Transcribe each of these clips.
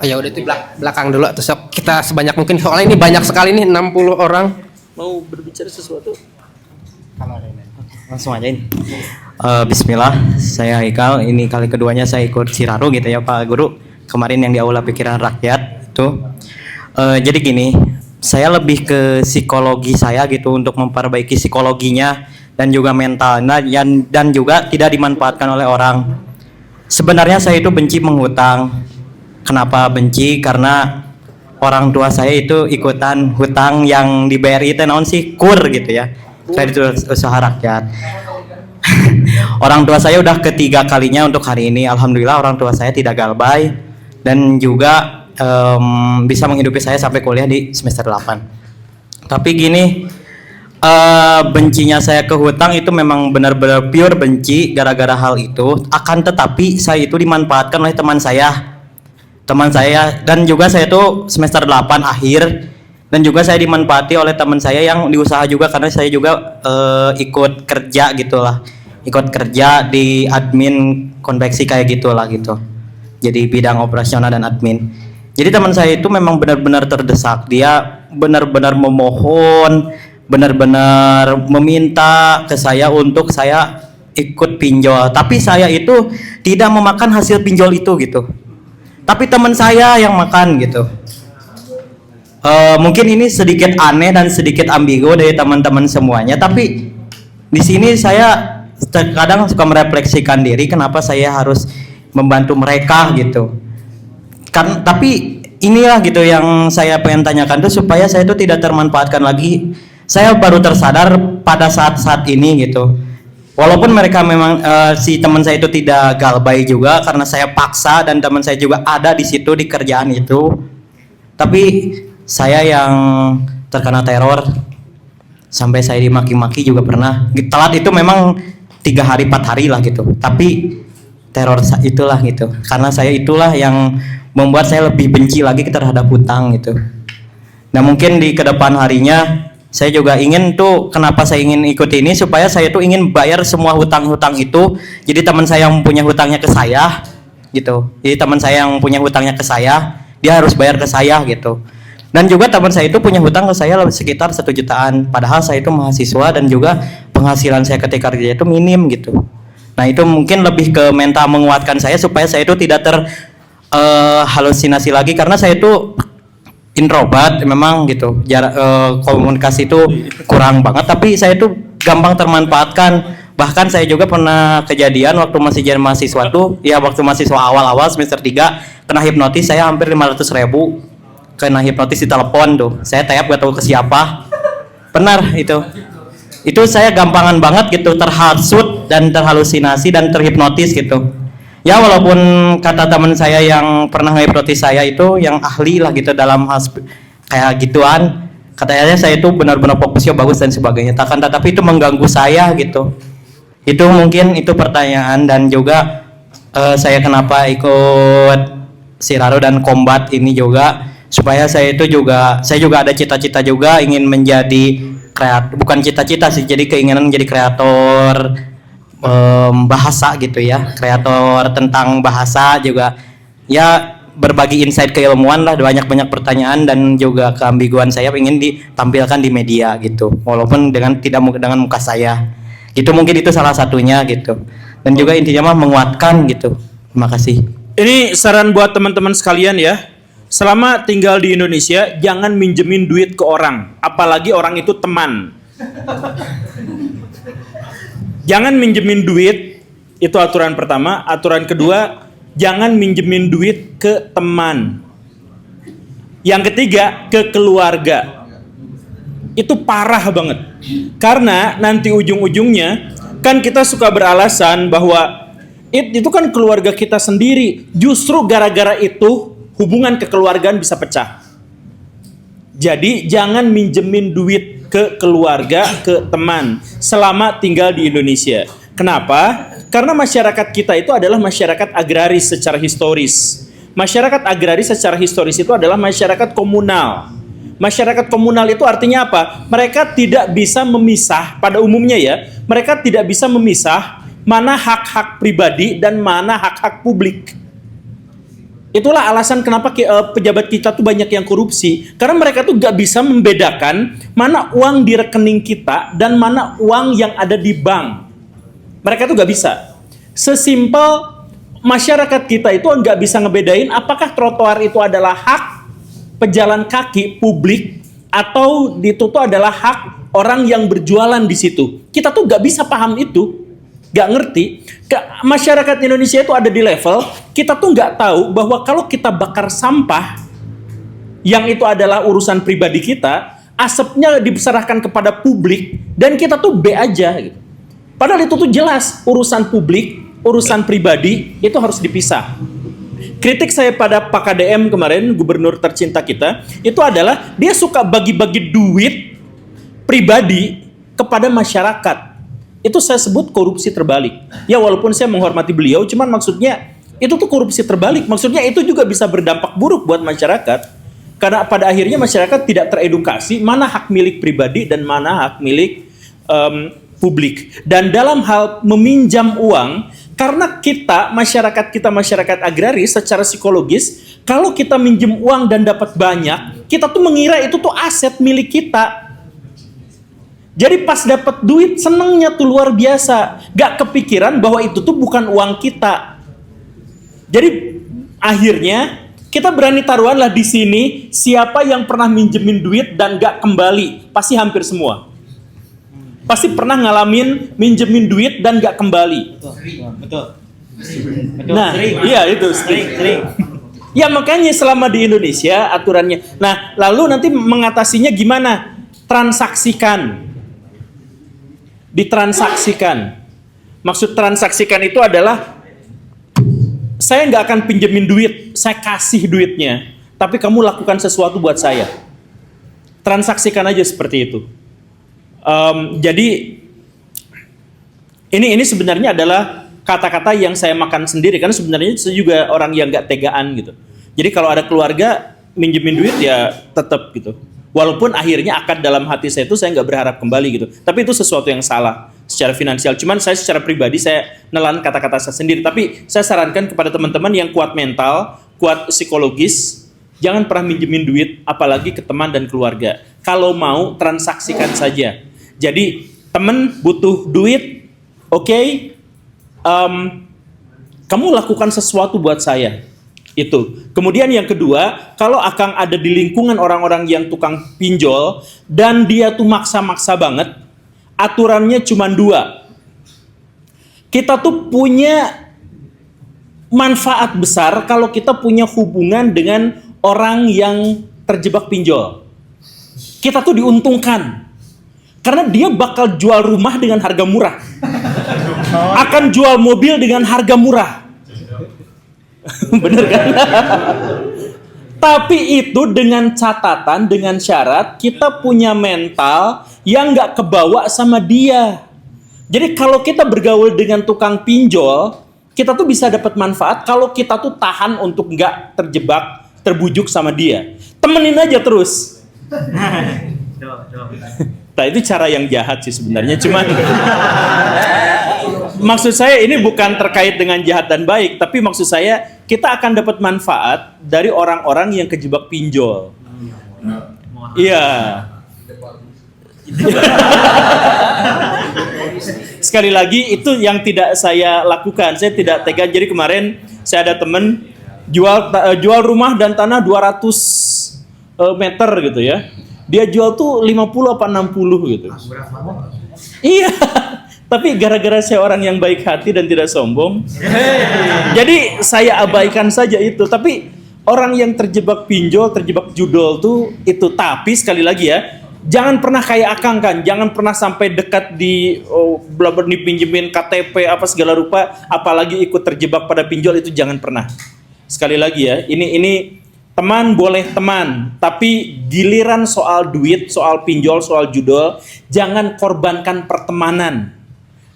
Oh ya udah itu belakang dulu terus kita sebanyak mungkin soalnya ini banyak sekali nih 60 orang mau berbicara sesuatu. Langsung aja ini. Bismillah, saya Haikal. Ini kali keduanya saya ikut Siraru gitu ya Pak Guru. Kemarin yang di Aula Pikiran Rakyat itu. Jadi gini, saya lebih ke psikologi saya gitu untuk memperbaiki psikologinya dan juga mentalnya dan juga tidak dimanfaatkan oleh orang. Sebenarnya saya itu benci menghutang. Kenapa benci? Karena orang tua saya itu ikutan hutang yang dibayar itu naon sih kur gitu ya. Saya itu usaha rakyat. Orang tua saya udah ketiga kalinya untuk hari ini. Alhamdulillah orang tua saya tidak galbay dan juga bisa menghidupi saya sampai kuliah di semester 8. Tapi gini, bencinya saya ke hutang itu memang benar-benar pure benci gara-gara hal itu. Akan tetapi saya itu dimanfaatkan oleh teman saya dan juga saya itu semester 8 akhir dan juga saya dimanfaati oleh teman saya yang diusaha juga karena saya juga ikut kerja gitulah, ikut kerja di admin konveksi kayak gitulah gitu, jadi bidang operasional dan admin. Jadi teman saya itu memang benar-benar terdesak, dia benar-benar memohon, benar-benar meminta ke saya untuk saya ikut pinjol, tapi saya itu tidak memakan hasil pinjol itu gitu. Tapi teman saya yang makan gitu. Mungkin ini sedikit aneh dan sedikit ambigu dari teman-teman semuanya. Tapi di sini saya terkadang suka merefleksikan diri kenapa saya harus membantu mereka gitu. Kan, tapi inilah gitu yang saya pengen tanyakan tuh supaya saya itu tidak termanfaatkan lagi. Saya baru tersadar pada saat-saat ini gitu. Walaupun mereka memang si teman saya itu tidak galbay juga karena saya paksa dan teman saya juga ada di situ di kerjaan itu. Tapi saya yang terkena teror sampai saya dimaki-maki juga pernah. Telat itu memang 3 hari 4 hari lah gitu. Tapi teror itulah gitu. Karena saya itulah yang membuat saya lebih benci lagi terhadap hutang gitu. Nah mungkin di kedepan harinya saya juga ingin tuh, kenapa saya ingin ikut ini supaya saya tuh ingin bayar semua hutang-hutang itu. Jadi teman saya yang punya hutangnya ke saya gitu. Jadi teman saya yang punya hutangnya ke saya, dia harus bayar ke saya gitu. Dan juga teman saya itu punya hutang ke saya sekitar 1 jutaan. Padahal saya itu mahasiswa dan juga penghasilan saya ketika kerja itu minim gitu. Nah itu mungkin lebih ke mental menguatkan saya supaya saya itu tidak halusinasi lagi karena saya itu introvert memang gitu, jarak komunikasi itu kurang banget, tapi saya itu gampang termanfaatkan. Bahkan saya juga pernah kejadian waktu masih jadi mahasiswa tuh, ya waktu mahasiswa awal-awal semester 3 kena hipnotis, saya hampir 500.000 kena hipnotis di telepon tuh, saya tayap gak tahu ke siapa. Benar itu saya gampangan banget gitu, terhasut dan terhalusinasi dan terhipnotis gitu. Ya walaupun kata teman saya yang pernah ngehipnotis saya itu yang ahli lah gitu dalam hal kayak gituan, katanya saya itu benar-benar fokusnya bagus dan sebagainya. Tetapi itu mengganggu saya gitu. Itu mungkin itu pertanyaan dan juga saya kenapa ikut Siraru dan Kombat ini juga supaya saya juga ada cita-cita juga ingin menjadi bukan cita-cita sih, jadi keinginan menjadi kreator bahasa gitu ya, kreator tentang bahasa juga ya, berbagi insight keilmuan lah, banyak pertanyaan dan juga keambiguan saya ingin ditampilkan di media gitu, walaupun tidak dengan muka saya gitu. Mungkin itu salah satunya gitu, dan juga intinya mah menguatkan gitu. Terima kasih. Ini saran buat teman-teman sekalian ya, selama tinggal di Indonesia jangan minjemin duit ke orang, apalagi orang itu teman. Jangan minjemin duit, itu aturan pertama. Aturan kedua, jangan minjemin duit ke teman. Yang ketiga, ke keluarga. Itu parah banget. Karena nanti ujung-ujungnya, kan kita suka beralasan bahwa itu kan keluarga kita sendiri. Justru gara-gara itu, hubungan kekeluargaan bisa pecah. Jadi, jangan minjemin duit ke keluarga, ke teman selama tinggal di Indonesia. Kenapa? Karena masyarakat kita itu adalah masyarakat agraris secara historis. Masyarakat agraris secara historis itu adalah masyarakat komunal. Masyarakat komunal itu artinya apa? Mereka tidak bisa memisah, pada umumnya ya, mereka tidak bisa memisah mana hak-hak pribadi dan mana hak-hak publik. Itulah alasan kenapa pejabat kita tuh banyak yang korupsi. Karena mereka tuh gak bisa membedakan mana uang di rekening kita dan mana uang yang ada di bank. Mereka tuh gak bisa. Sesimpel masyarakat kita itu nggak bisa ngebedain apakah trotoar itu adalah hak pejalan kaki publik atau itu tuh adalah hak orang yang berjualan di situ. Kita tuh nggak bisa paham itu. Gak ngerti, masyarakat Indonesia itu ada di level kita tuh nggak tahu bahwa kalau kita bakar sampah yang itu adalah urusan pribadi kita, asapnya diserahkan kepada publik dan kita tuh B aja gitu. Padahal itu tuh jelas urusan publik, urusan pribadi itu harus dipisah. Kritik saya pada Pak KDM kemarin, gubernur tercinta kita, itu adalah dia suka bagi-bagi duit pribadi kepada masyarakat. Itu saya sebut korupsi terbalik. Ya walaupun saya menghormati beliau, cuman maksudnya itu tuh korupsi terbalik. Maksudnya itu juga bisa berdampak buruk buat masyarakat. Karena pada akhirnya masyarakat tidak teredukasi mana hak milik pribadi dan mana hak milik publik. Dan dalam hal meminjam uang, karena kita masyarakat agraris secara psikologis, kalau kita minjem uang dan dapat banyak, kita tuh mengira itu tuh aset milik kita. Jadi pas dapat duit senengnya tuh luar biasa, gak kepikiran bahwa itu tuh bukan uang kita. Jadi akhirnya kita berani taruhanlah di sini siapa yang pernah minjemin duit dan gak kembali, pasti hampir semua. Pasti pernah ngalamin minjemin duit dan gak kembali. Betul. Nah, iya itu sering. Ya makanya selama di Indonesia aturannya. Nah, lalu nanti mengatasinya gimana? Ditransaksikan. Maksud transaksikan itu adalah saya nggak akan pinjemin duit, saya kasih duitnya, tapi kamu lakukan sesuatu buat saya. Transaksikan aja seperti itu. Jadi ini sebenarnya adalah kata-kata yang saya makan sendiri, karena sebenarnya saya juga orang yang nggak tegaan gitu. Jadi kalau ada keluarga minjemin duit ya tetap gitu. Walaupun akhirnya akad dalam hati saya itu saya nggak berharap kembali gitu. Tapi itu sesuatu yang salah secara finansial. Cuman saya secara pribadi saya nelan kata-kata saya sendiri. Tapi saya sarankan kepada teman-teman yang kuat mental, kuat psikologis, jangan pernah minjemin duit apalagi ke teman dan keluarga. Kalau mau transaksikan saja. Jadi teman butuh duit, oke, kamu lakukan sesuatu buat saya. Itu. Kemudian yang kedua, kalau Akang ada di lingkungan orang-orang yang tukang pinjol dan dia tuh maksa-maksa banget, aturannya cuma 2. Kita tuh punya manfaat besar kalau kita punya hubungan dengan orang yang terjebak pinjol. Kita tuh diuntungkan. Karena dia bakal jual rumah dengan harga murah. Akan jual mobil dengan harga murah. Bener kan? Tapi itu dengan catatan, dengan syarat kita punya mental yang gak kebawa sama dia. Jadi kalau kita bergaul dengan tukang pinjol, kita tuh bisa dapat manfaat kalau kita tuh tahan untuk gak terjebak, terbujuk sama dia. Temenin aja terus. Nah itu cara yang jahat sih sebenarnya, cuman maksud saya ini bukan terkait dengan jahat dan baik, tapi maksud saya kita akan dapat manfaat dari orang-orang yang kejebak pinjol. Iya. Sekali lagi itu yang tidak saya lakukan, saya tidak tega. Jadi kemarin saya ada temen jual rumah dan tanah 200 meter gitu ya. Dia jual tuh 50 apa 60 gitu. Iya. Tapi gara-gara saya orang yang baik hati dan tidak sombong, jadi saya abaikan saja itu. Tapi orang yang terjebak pinjol, terjebak judol tuh itu. Tapi sekali lagi ya, jangan pernah kayak Akang kan, jangan pernah sampai dekat di pinjemin KTP apa segala rupa, apalagi ikut terjebak pada pinjol, itu jangan pernah. Sekali lagi ya, ini teman boleh teman, tapi giliran soal duit, soal pinjol, soal judol, jangan korbankan pertemanan.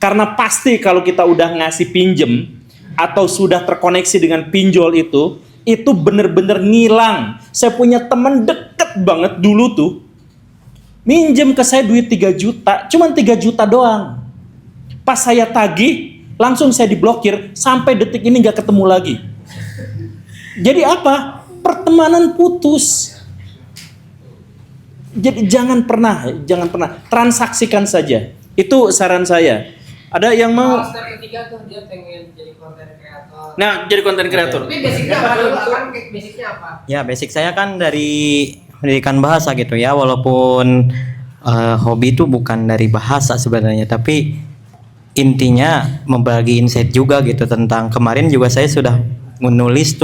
Karena pasti kalau kita udah ngasih pinjem atau sudah terkoneksi dengan pinjol itu bener-bener ngilang. Saya punya teman deket banget dulu tuh, minjem ke saya duit 3 juta, cuman 3 juta doang. Pas saya tagih, langsung saya diblokir, sampai detik ini gak ketemu lagi. Jadi apa? Pertemanan putus. Jadi jangan pernah transaksikan saja. Itu saran saya. Ada yang mau? Step ketiga tuh dia pengen jadi konten kreator. Nah, jadi konten kreator. Tapi basicnya apa dulu? Kan basicnya apa? Ya, basic saya kan dari pendidikan bahasa gitu ya, walaupun hobi itu bukan dari bahasa sebenarnya, tapi intinya membagi insight juga gitu. Tentang kemarin juga saya sudah nulis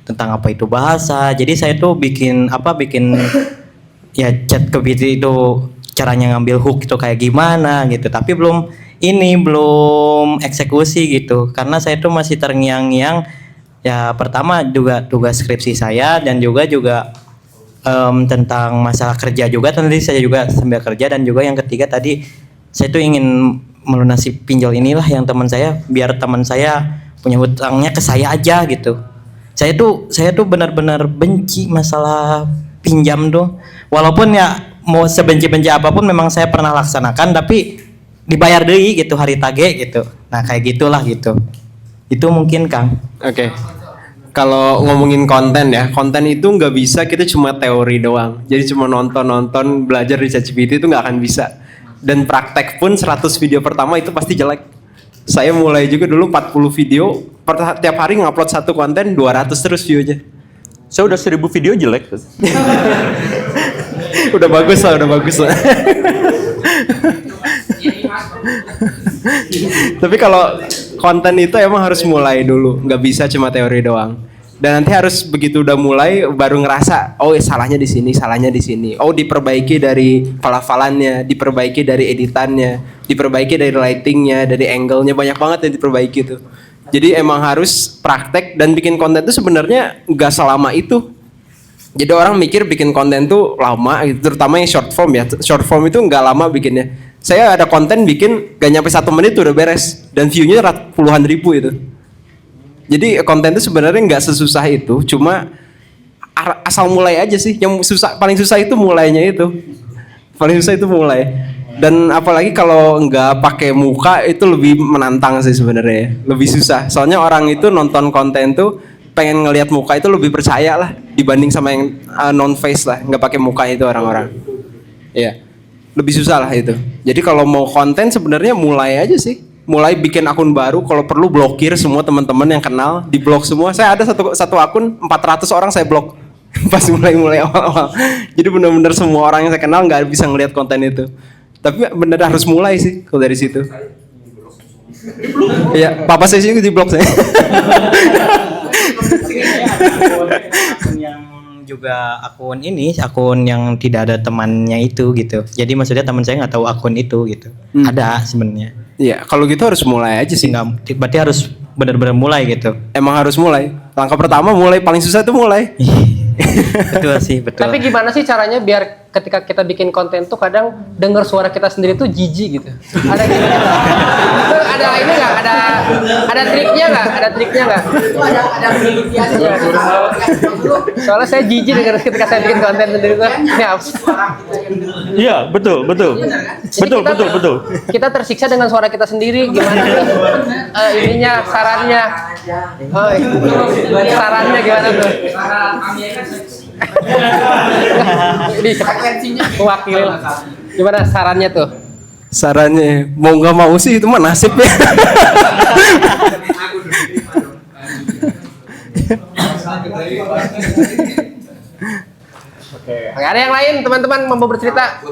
tentang apa itu bahasa. Jadi saya tuh bikin ya chat ke BT itu caranya ngambil hook itu kayak gimana gitu, tapi belum eksekusi gitu, karena saya tuh masih terngiang-ngiang. Ya pertama juga tugas skripsi saya, dan juga tentang masalah kerja juga, tadi saya juga sambil kerja, dan juga yang ketiga tadi saya tuh ingin melunasi pinjol inilah yang teman saya, biar teman saya punya hutangnya ke saya aja gitu. Saya tuh benar-benar benci masalah pinjam tuh, walaupun ya mau sebenci-benci apapun memang saya pernah laksanakan, tapi dibayar deui gitu hari tage gitu. Nah kayak gitulah gitu. Itu mungkin Kang. Oke. Kalau ngomongin konten ya, konten itu nggak bisa kita cuma teori doang. Jadi cuma nonton belajar di ChatGPT itu nggak akan bisa. Dan praktek pun 100 video pertama itu pasti jelek. Saya mulai juga dulu 40 video, tiap hari ngupload satu konten 200 terus view-nya. Saya udah 1000 video jelek. udah bagus lah. Tapi kalau konten itu emang harus mulai dulu, nggak bisa cuma teori doang. Dan nanti harus begitu udah mulai baru ngerasa, oh salahnya di sini. Oh diperbaiki dari pelafalannya, diperbaiki dari editannya, diperbaiki dari lightingnya, dari angle-nya, banyak banget yang diperbaiki tuh. Jadi emang harus praktek, dan bikin konten itu sebenarnya nggak selama itu. Jadi orang mikir bikin konten tuh lama gitu, terutama yang short form ya. Short form itu nggak lama bikinnya. Saya ada konten bikin gak nyampe 1 menit tuh udah beres, dan view-nya puluhan ribu itu. Jadi konten itu sebenarnya nggak sesusah itu, cuma asal mulai aja sih. Yang paling susah itu mulainya itu. Paling susah itu mulai. Dan apalagi kalau nggak pakai muka itu lebih menantang sih sebenarnya, lebih susah. Soalnya orang itu nonton konten tuh pengen ngelihat muka itu lebih percaya lah dibanding sama yang non face lah, nggak pakai muka itu orang-orang. Iya, lebih susah lah itu. Jadi kalau mau konten sebenarnya mulai aja sih, mulai bikin akun baru, kalau perlu blokir semua teman-teman yang kenal, di blok semua. Saya ada satu akun 400 orang saya blok pas mulai awal-awal. Jadi benar-benar semua orang yang saya kenal nggak bisa ngelihat konten itu. Tapi benar harus mulai sih kalau dari situ. Iya, papa saya sih di blok saya. Akun yang juga akun yang tidak ada temannya itu gitu. Jadi maksudnya teman saya nggak tahu akun itu gitu. Ada sebenarnya. Iya, kalau gitu harus mulai aja sih. Berarti harus benar-benar mulai gitu. Emang harus mulai. Langkah pertama mulai, paling susah itu mulai. Betul sih, betul. Tapi gimana sih caranya biar ketika kita bikin konten tuh kadang dengar suara kita sendiri tuh jijik gitu? Ada gimana? Ada ini nggak? Ada triknya nggak? Ada penelitiannya. Soalnya saya jijik dengar ketika saya bikin konten sendiri tuh. Ini apa? Iya, betul. Kita tersiksa dengan suara kita sendiri. Gimana nih? Ininya sarannya. Sarannya gimana tuh? Wakil. Gimana sarannya tuh? Sarannya mau nggak mau sih itu mah nasib ya. Oke, ada yang lain teman-teman mau bercerita?